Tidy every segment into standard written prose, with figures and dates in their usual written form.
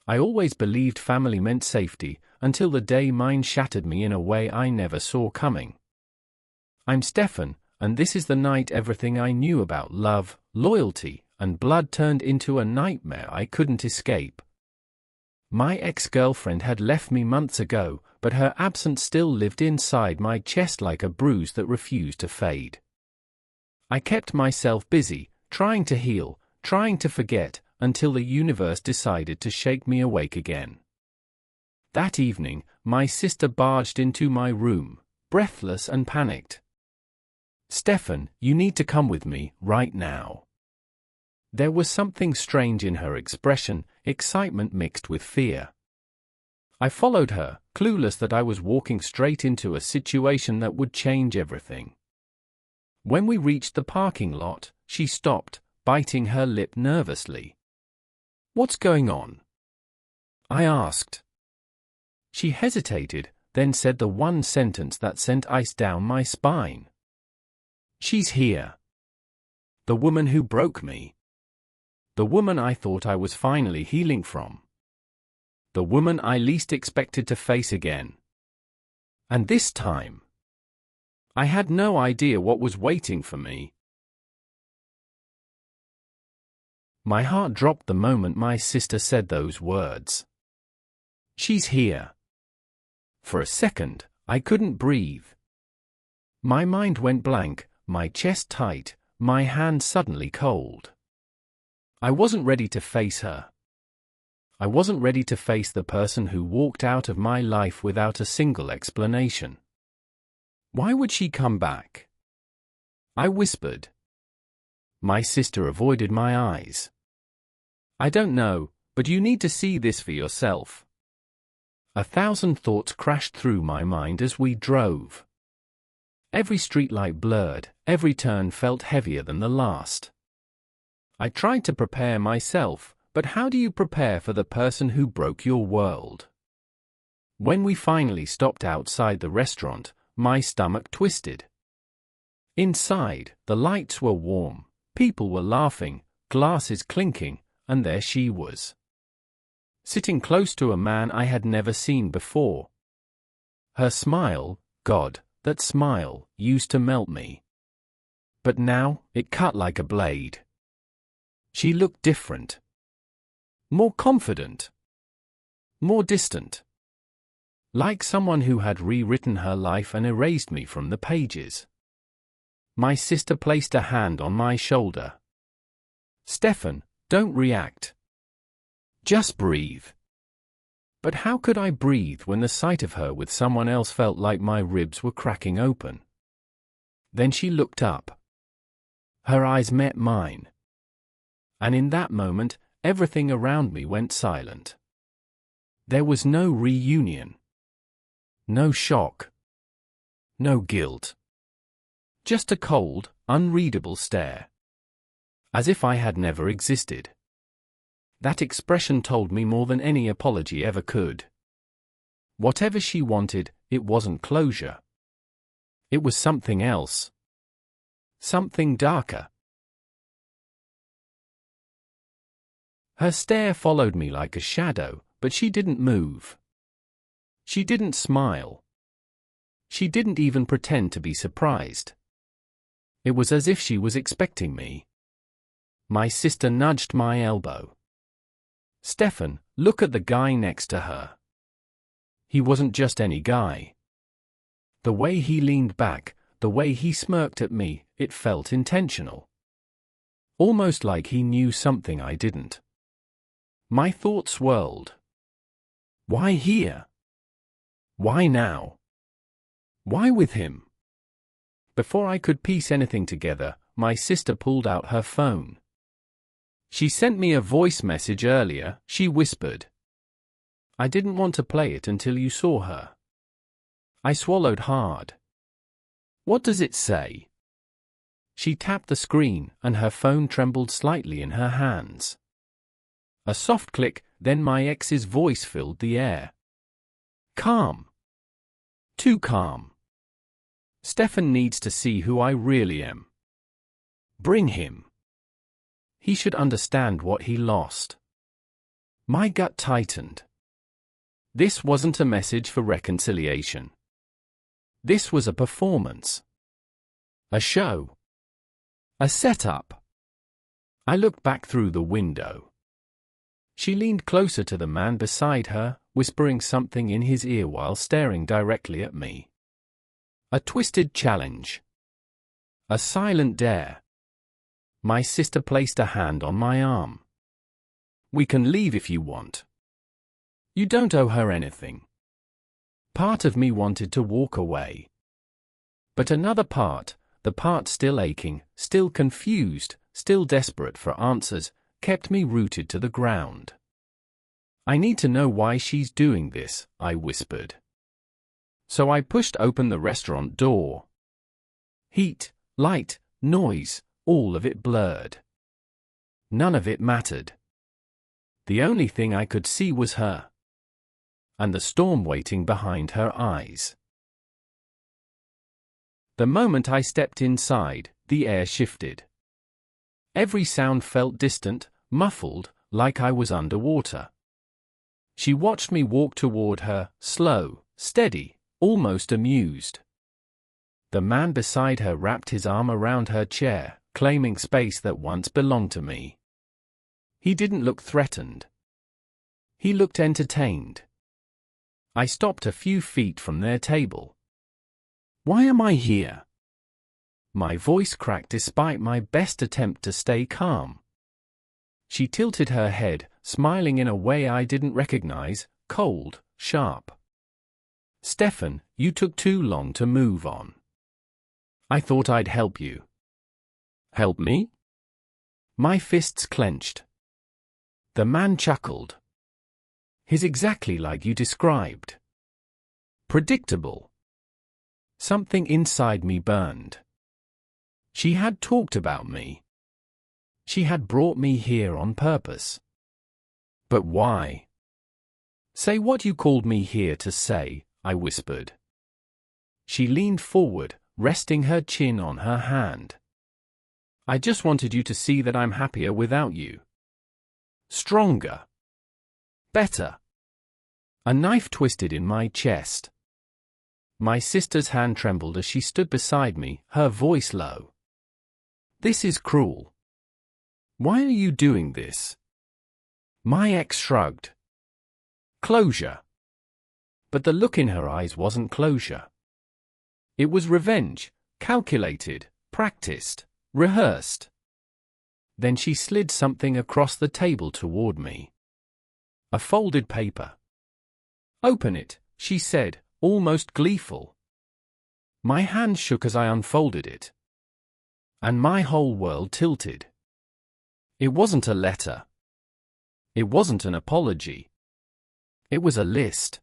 I always believed family meant safety, until the day mine shattered me in a way I never saw coming. I'm Stefan, and this is the night everything I knew about love, loyalty, and blood turned into a nightmare I couldn't escape. My ex-girlfriend had left me months ago, but her absence still lived inside my chest like a bruise that refused to fade. I kept myself busy, trying to heal, trying to forget, until the universe decided to shake me awake again. That evening, my sister barged into my room, breathless and panicked. "Stefan, you need to come with me, right now." There was something strange in her expression, excitement mixed with fear. I followed her, clueless that I was walking straight into a situation that would change everything. When we reached the parking lot, she stopped, biting her lip nervously. "What's going on?" I asked. She hesitated, then said the one sentence that sent ice down my spine. "She's here. The woman who broke me. The woman I thought I was finally healing from. The woman I least expected to face again. And this time, I had no idea what was waiting for me." My heart dropped the moment my sister said those words. "She's here." For a second, I couldn't breathe. My mind went blank, my chest tight, my hand suddenly cold. I wasn't ready to face her. I wasn't ready to face the person who walked out of my life without a single explanation. Why would she come back? I whispered. My sister avoided my eyes. "I don't know, but you need to see this for yourself." 1,000 thoughts crashed through my mind as we drove. Every streetlight blurred, every turn felt heavier than the last. I tried to prepare myself, but how do you prepare for the person who broke your world? When we finally stopped outside the restaurant, my stomach twisted. Inside, the lights were warm, people were laughing, glasses clinking, and there she was, sitting close to a man I had never seen before. Her smile, God, that smile, used to melt me. But now, it cut like a blade. She looked different. More confident. More distant. Like someone who had rewritten her life and erased me from the pages. My sister placed a hand on my shoulder. "Stefan, don't react. Just breathe." But how could I breathe when the sight of her with someone else felt like my ribs were cracking open? Then she looked up. Her eyes met mine. And in that moment, everything around me went silent. There was no reunion. No shock. No guilt. Just a cold, unreadable stare. As if I had never existed. That expression told me more than any apology ever could. Whatever she wanted, it wasn't closure. It was something else. Something darker. Her stare followed me like a shadow, but she didn't move. She didn't smile. She didn't even pretend to be surprised. It was as if she was expecting me. My sister nudged my elbow. "Stefan, look at the guy next to her." He wasn't just any guy. The way he leaned back, the way he smirked at me, it felt intentional. Almost like he knew something I didn't. My thoughts swirled. Why here? Why now? Why with him? Before I could piece anything together, my sister pulled out her phone. "She sent me a voice message earlier," she whispered. "I didn't want to play it until you saw her." I swallowed hard. "What does it say?" She tapped the screen, and her phone trembled slightly in her hands. A soft click, then my ex's voice filled the air. "Calm. Too calm. Stefan needs to see who I really am. Bring him. He should understand what he lost." My gut tightened. This wasn't a message for reconciliation. This was a performance. A show. A setup. I looked back through the window. She leaned closer to the man beside her, whispering something in his ear while staring directly at me. A twisted challenge. A silent dare. My sister placed a hand on my arm. We can leave if you want. You don't owe her anything. Part of me wanted to walk away. But another part, the part still aching, still confused, still desperate for answers, kept me rooted to the ground. I need to know why she's doing this, I whispered. So I pushed open the restaurant door. Heat, light, noise, all of it blurred. None of it mattered. The only thing I could see was her. And the storm waiting behind her eyes. The moment I stepped inside, the air shifted. Every sound felt distant, muffled, like I was underwater. She watched me walk toward her, slow, steady, almost amused. The man beside her wrapped his arm around her chair, claiming space that once belonged to me. He didn't look threatened. He looked entertained. I stopped a few feet from their table. Why am I here? My voice cracked despite my best attempt to stay calm. She tilted her head, smiling in a way I didn't recognize, cold, sharp. Stefan, you took too long to move on. I thought I'd help you. Help me? My fists clenched. The man chuckled. He's exactly like you described. Predictable. Something inside me burned. She had talked about me. She had brought me here on purpose. But why? Say what you called me here to say, I whispered. She leaned forward, resting her chin on her hand. I just wanted you to see that I'm happier without you. Stronger. Better. A knife twisted in my chest. My sister's hand trembled as she stood beside me, her voice low. This is cruel. Why are you doing this? My ex shrugged. Closure. But the look in her eyes wasn't closure. It was revenge, calculated, practiced, rehearsed. Then she slid something across the table toward me. A folded paper. Open it, she said, almost gleeful. My hand shook as I unfolded it. And my whole world tilted. It wasn't a letter. It wasn't an apology. It was a list.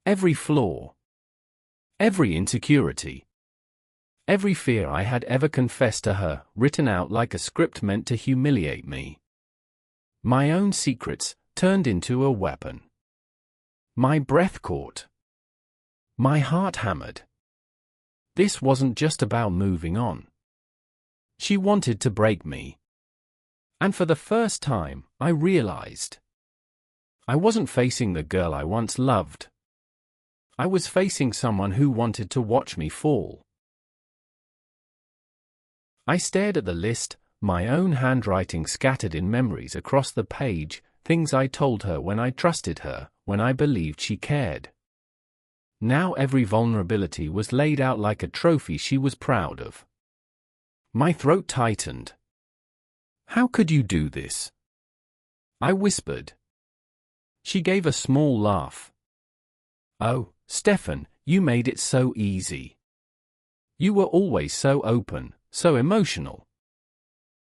Every flaw. Every insecurity. Every fear I had ever confessed to her, written out like a script meant to humiliate me. My own secrets, turned into a weapon. My breath caught. My heart hammered. This wasn't just about moving on. She wanted to break me. And for the first time, I realized. I wasn't facing the girl I once loved. I was facing someone who wanted to watch me fall. I stared at the list, my own handwriting scattered in memories across the page, things I told her when I trusted her, when I believed she cared. Now every vulnerability was laid out like a trophy she was proud of. My throat tightened. How could you do this? I whispered. She gave a small laugh. Oh, Stefan, you made it so easy. You were always so open, so emotional.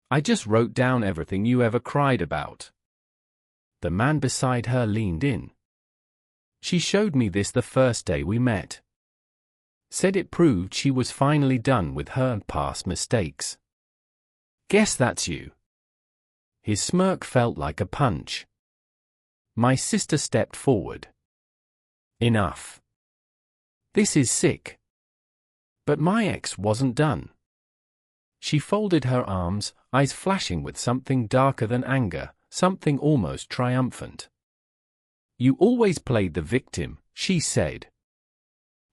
I just wrote down everything you ever cried about. The man beside her leaned in. She showed me this the first day we met. Said it proved she was finally done with her past mistakes. Guess that's you. His smirk felt like a punch. My sister stepped forward. Enough. This is sick. But my ex wasn't done. She folded her arms, eyes flashing with something darker than anger, something almost triumphant. "You always played the victim," she said.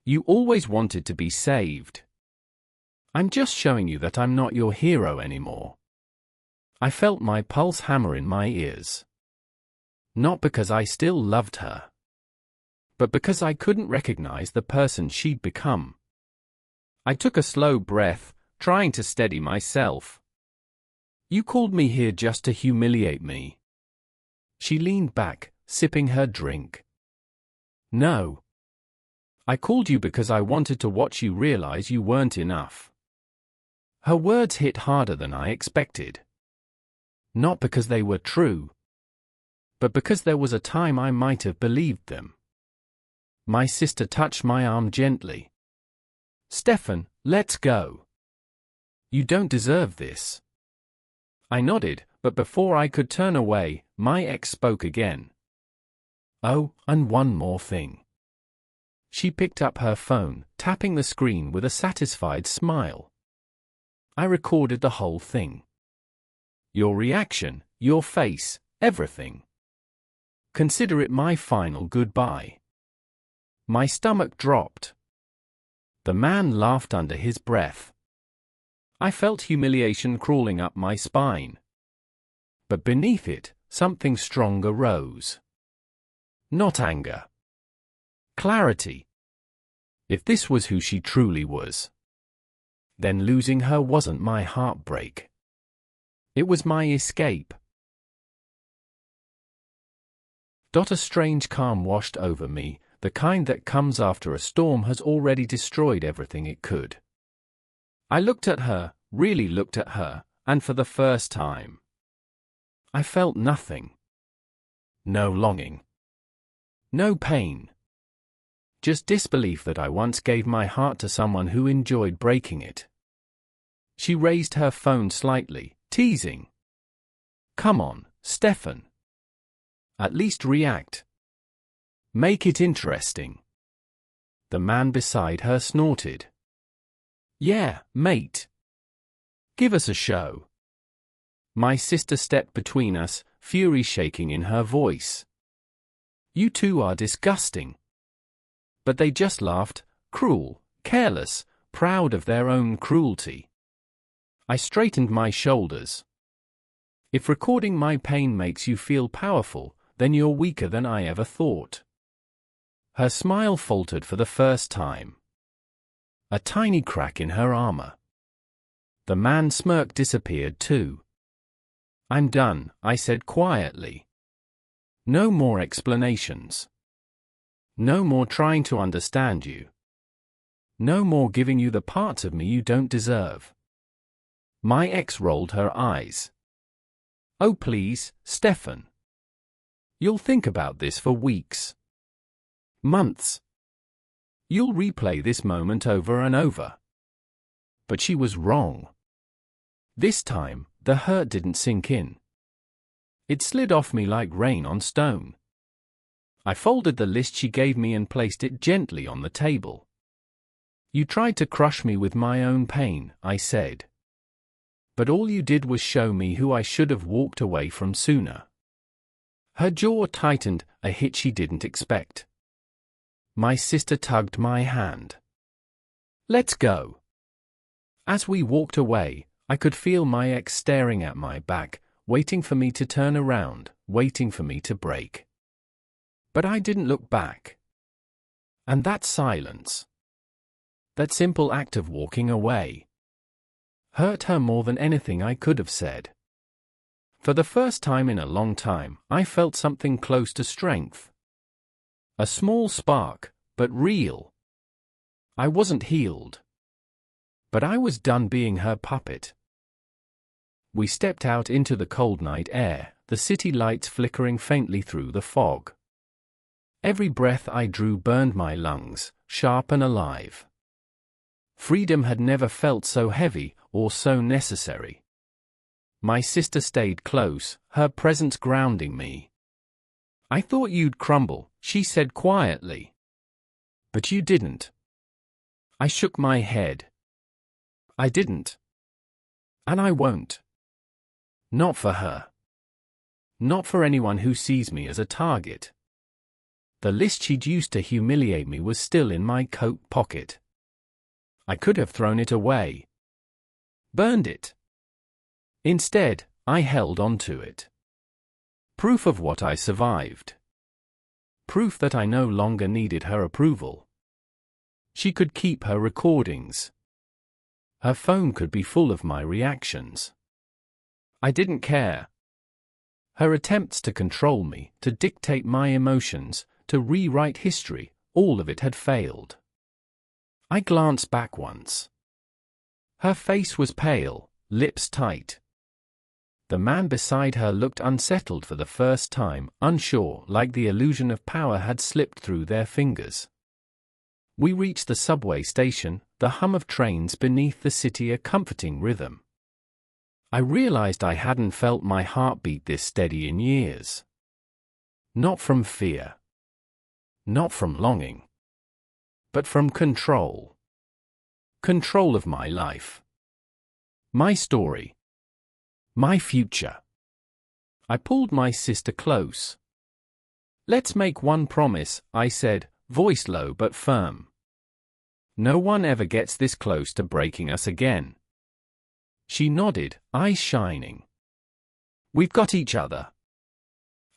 "You always wanted to be saved. I'm just showing you that I'm not your hero anymore." I felt my pulse hammer in my ears. Not because I still loved her, but because I couldn't recognize the person she'd become. I took a slow breath, trying to steady myself. "You called me here just to humiliate me." She leaned back, sipping her drink. "No. I called you because I wanted to watch you realize you weren't enough." Her words hit harder than I expected. Not because they were true, but because there was a time I might have believed them. My sister touched my arm gently. "Stefan, let's go. You don't deserve this." I nodded, but before I could turn away, my ex spoke again. "Oh, and one more thing." She picked up her phone, tapping the screen with a satisfied smile. "I recorded the whole thing. Your reaction, your face, everything. Consider it my final goodbye." My stomach dropped. The man laughed under his breath. I felt humiliation crawling up my spine. But beneath it, something stronger rose. Not anger. Clarity. If this was who she truly was, then losing her wasn't my heartbreak. It was my escape. A strange calm washed over me, the kind that comes after a storm has already destroyed everything it could. I looked at her, really looked at her, and for the first time, I felt nothing. No longing. No pain. Just disbelief that I once gave my heart to someone who enjoyed breaking it. She raised her phone slightly, teasing. "Come on, Stefan. At least react. Make it interesting." The man beside her snorted. "Yeah, mate. Give us a show." My sister stepped between us, fury shaking in her voice. "You two are disgusting." But they just laughed, cruel, careless, proud of their own cruelty. I straightened my shoulders. "If recording my pain makes you feel powerful, then you're weaker than I ever thought." Her smile faltered for the first time. A tiny crack in her armor. The man's smirk disappeared too. "I'm done," I said quietly. "No more explanations. No more trying to understand you. No more giving you the parts of me you don't deserve." My ex rolled her eyes. "Oh please, Stefan. You'll think about this for weeks. Months. You'll replay this moment over and over." But she was wrong. This time, the hurt didn't sink in. It slid off me like rain on stone. I folded the list she gave me and placed it gently on the table. "You tried to crush me with my own pain," I said. "But all you did was show me who I should have walked away from sooner." Her jaw tightened, a hit she didn't expect. My sister tugged my hand. "Let's go." As we walked away, I could feel my ex staring at my back, waiting for me to turn around, waiting for me to break. But I didn't look back. And that silence, that simple act of walking away, hurt her more than anything I could have said. For the first time in a long time, I felt something close to strength. A small spark, but real. I wasn't healed. But I was done being her puppet. We stepped out into the cold night air, the city lights flickering faintly through the fog. Every breath I drew burned my lungs, sharp and alive. Freedom had never felt so heavy, or so necessary. My sister stayed close, her presence grounding me. "I thought you'd crumble," she said quietly. "But you didn't." I shook my head. "I didn't. And I won't. Not for her." Not for anyone who sees me as a target. The list she'd used to humiliate me was still in my coat pocket. I could have thrown it away. Burned it. Instead, I held on to it. Proof of what I survived. Proof that I no longer needed her approval. She could keep her recordings. Her phone could be full of my reactions. I didn't care. Her attempts to control me, to dictate my emotions, to rewrite history, all of it had failed. I glanced back once. Her face was pale, lips tight. The man beside her looked unsettled for the first time, unsure, like the illusion of power had slipped through their fingers. We reached the subway station, the hum of trains beneath the city a comforting rhythm. I realized I hadn't felt my heartbeat this steady in years. Not from fear. Not from longing. But from control. Control of my life. My story. My future. I pulled my sister close. "Let's make one promise," I said, voice low but firm. "No one ever gets this close to breaking us again." She nodded, eyes shining. "We've got each other."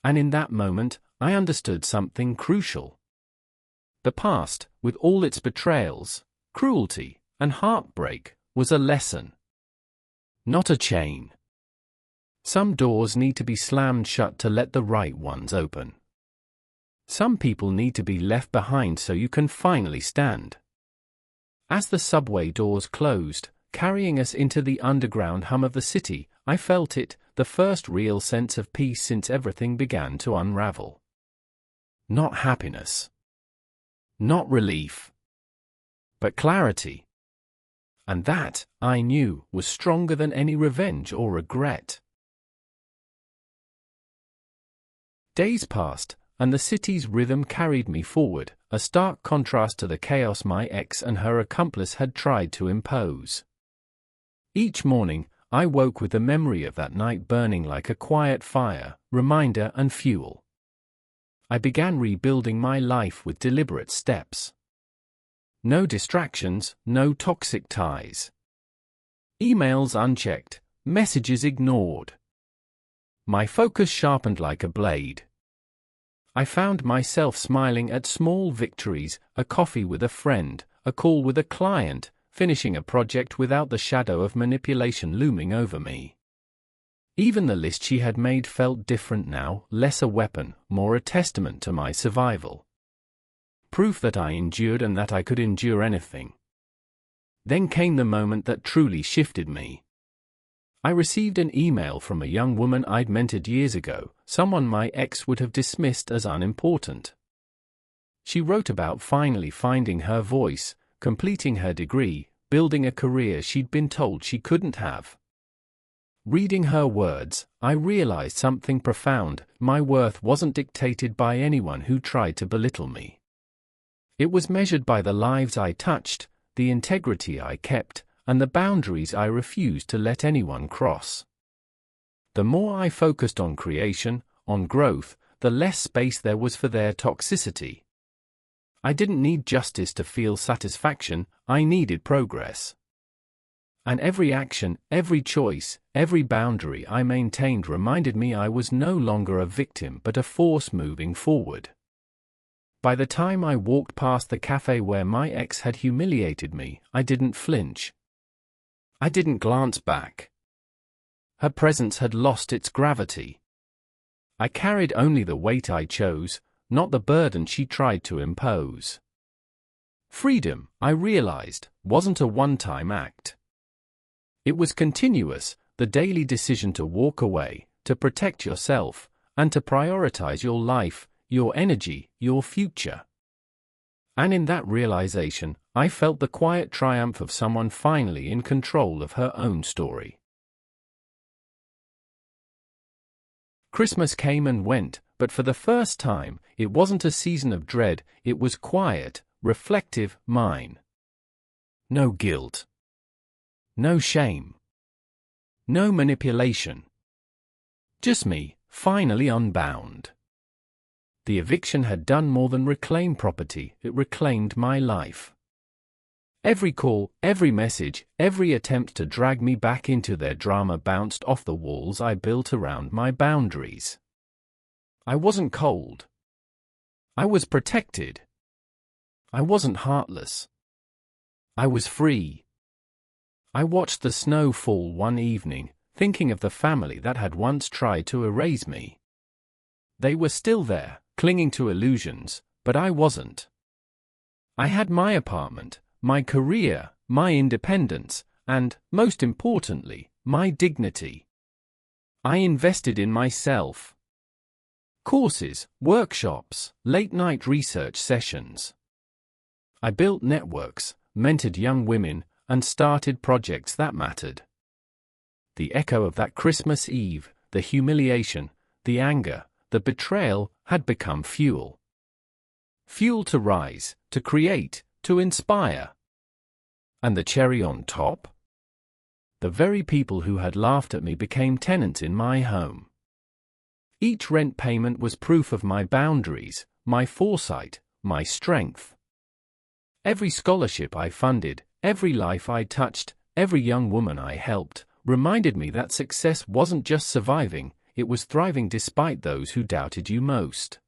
And in that moment, I understood something crucial. The past, with all its betrayals, cruelty, and heartbreak, was a lesson. Not a chain. Some doors need to be slammed shut to let the right ones open. Some people need to be left behind so you can finally stand. As the subway doors closed, carrying us into the underground hum of the city, I felt it, the first real sense of peace since everything began to unravel. Not happiness. Not relief. But clarity. And that, I knew, was stronger than any revenge or regret. Days passed, and the city's rhythm carried me forward, a stark contrast to the chaos my ex and her accomplice had tried to impose. Each morning, I woke with the memory of that night burning like a quiet fire, reminder and fuel. I began rebuilding my life with deliberate steps. No distractions, no toxic ties. Emails unchecked, messages ignored. My focus sharpened like a blade. I found myself smiling at small victories, a coffee with a friend, a call with a client, finishing a project without the shadow of manipulation looming over me. Even the list she had made felt different now, less a weapon, more a testament to my survival. Proof that I endured and that I could endure anything. Then came the moment that truly shifted me. I received an email from a young woman I'd mentored years ago, someone my ex would have dismissed as unimportant. She wrote about finally finding her voice, completing her degree, building a career she'd been told she couldn't have. Reading her words, I realized something profound: my worth wasn't dictated by anyone who tried to belittle me. It was measured by the lives I touched, the integrity I kept, and the boundaries I refused to let anyone cross. The more I focused on creation, on growth, the less space there was for their toxicity. I didn't need justice to feel satisfaction, I needed progress. And every action, every choice, every boundary I maintained reminded me I was no longer a victim but a force moving forward. By the time I walked past the cafe where my ex had humiliated me, I didn't flinch. I didn't glance back. Her presence had lost its gravity. I carried only the weight I chose, not the burden she tried to impose. Freedom, I realized, wasn't a one-time act. It was continuous, the daily decision to walk away, to protect yourself, and to prioritize your life, your energy, your future. And in that realization, I felt the quiet triumph of someone finally in control of her own story. Christmas came and went, but for the first time, it wasn't a season of dread, it was quiet, reflective, mine. No guilt. No shame. No manipulation. Just me, finally unbound. The eviction had done more than reclaim property, it reclaimed my life. Every call, every message, every attempt to drag me back into their drama bounced off the walls I built around my boundaries. I wasn't cold. I was protected. I wasn't heartless. I was free. I watched the snow fall one evening, thinking of the family that had once tried to erase me. They were still there, clinging to illusions, but I wasn't. I had my apartment, my career, my independence, and, most importantly, my dignity. I invested in myself. Courses, workshops, late-night research sessions. I built networks, mentored young women, and started projects that mattered. The echo of that Christmas Eve, the humiliation, the anger, the betrayal, had become fuel. Fuel to rise, to create, to inspire. And the cherry on top? The very people who had laughed at me became tenants in my home. Each rent payment was proof of my boundaries, my foresight, my strength. Every scholarship I funded, every life I touched, every young woman I helped, reminded me that success wasn't just surviving, it was thriving despite those who doubted you most.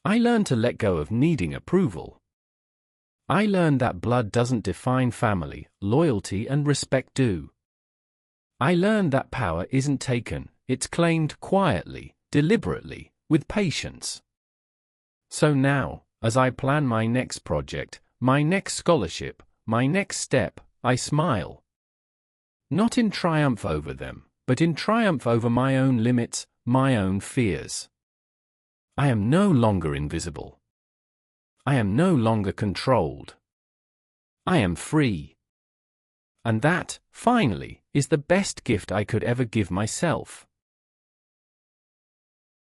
I learned to let go of needing approval. I learned that blood doesn't define family, loyalty and respect do. I learned that power isn't taken, it's claimed quietly, deliberately, with patience. So now, as I plan my next project, my next scholarship, my next step, I smile. Not in triumph over them, but in triumph over my own limits, my own fears. I am no longer invisible. I am no longer controlled. I am free. And that, finally, is the best gift I could ever give myself.